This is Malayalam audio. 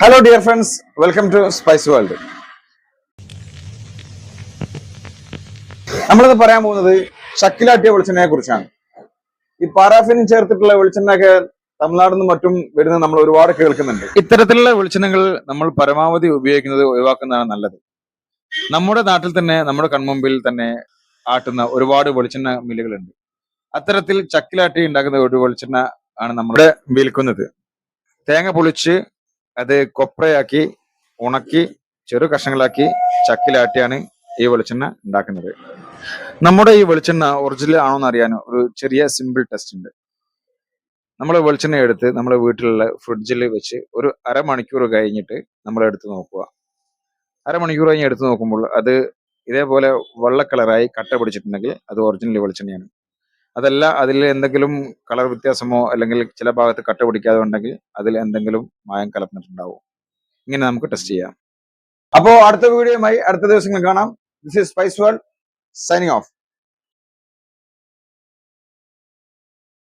Hello dear friends, welcome to Spice World. നമ്മളിത് പറയാൻ പോകുന്നത് ചക്കിലാട്ടിയ വെളിച്ചെണ്ണയെ കുറിച്ചാണ്. ഈ പാരാഫിൻ ചേർത്തിട്ടുള്ള വെളിച്ചെണ്ണയൊക്കെ തമിഴ്നാട്ടിൽ നിന്നും മറ്റും വരുന്നത് നമ്മൾ ഒരുപാട് കേൾക്കുന്നുണ്ട്. ഇത്തരത്തിലുള്ള വെളിച്ചെണ്ണകൾ നമ്മൾ പരമാവധി ഉപയോഗിക്കുന്നത് ഒഴിവാക്കുന്നതാണ് നല്ലത്. നമ്മുടെ നാട്ടിൽ തന്നെ നമ്മുടെ കൺമുമ്പിൽ തന്നെ ആട്ടുന്ന ഒരുപാട് വെളിച്ചെണ്ണ മില്ലുകളുണ്ട്. അത്തരത്തിൽ ചക്കിലാട്ടി ഉണ്ടാക്കുന്ന ഒരു വെളിച്ചെണ്ണ ആണ് നമ്മുടെ വിൽക്കുന്നത്. തേങ്ങ പൊളിച്ച് അത് കൊപ്രയാക്കി ഉണക്കി ചെറു കഷ്ണങ്ങളാക്കി ചക്കിലാട്ടിയാണ് ഈ വെളിച്ചെണ്ണ ഉണ്ടാക്കുന്നത്. നമ്മുടെ ഈ വെളിച്ചെണ്ണ ഒറിജിനൽ ആണോ എന്ന് അറിയാൻ ഒരു ചെറിയ സിമ്പിൾ ടെസ്റ്റ് ഉണ്ട്. നമ്മൾ വെളിച്ചെണ്ണ എടുത്ത് നമ്മുടെ വീട്ടിലുള്ള ഫ്രിഡ്ജിൽ വെച്ച് ഒരു അരമണിക്കൂർ കഴിഞ്ഞിട്ട് നമ്മൾ എടുത്ത് നോക്കുക. അരമണിക്കൂർ കഴിഞ്ഞ് എടുത്ത് നോക്കുമ്പോൾ അത് ഇതേപോലെ വെള്ള കളറായി കട്ട പിടിച്ചിട്ടുണ്ടെങ്കിൽ അത് ഒറിജിനൽ വെളിച്ചെണ്ണയാണ്. അതല്ല അതിൽ എന്തെങ്കിലും കളർ വ്യത്യാസമോ അല്ലെങ്കിൽ ചില ഭാഗത്ത് കട്ട പിടിക്കാതെ ഉണ്ടെങ്കിൽ അതിൽ എന്തെങ്കിലും മായം കലർന്നിട്ടുണ്ടാവും. ഇങ്ങനെ നമുക്ക് ടെസ്റ്റ് ചെയ്യാം. അപ്പോൾ അടുത്ത വീഡിയോയുമായി അടുത്ത ദിവസങ്ങൾ കാണാം. This is spice world signing off.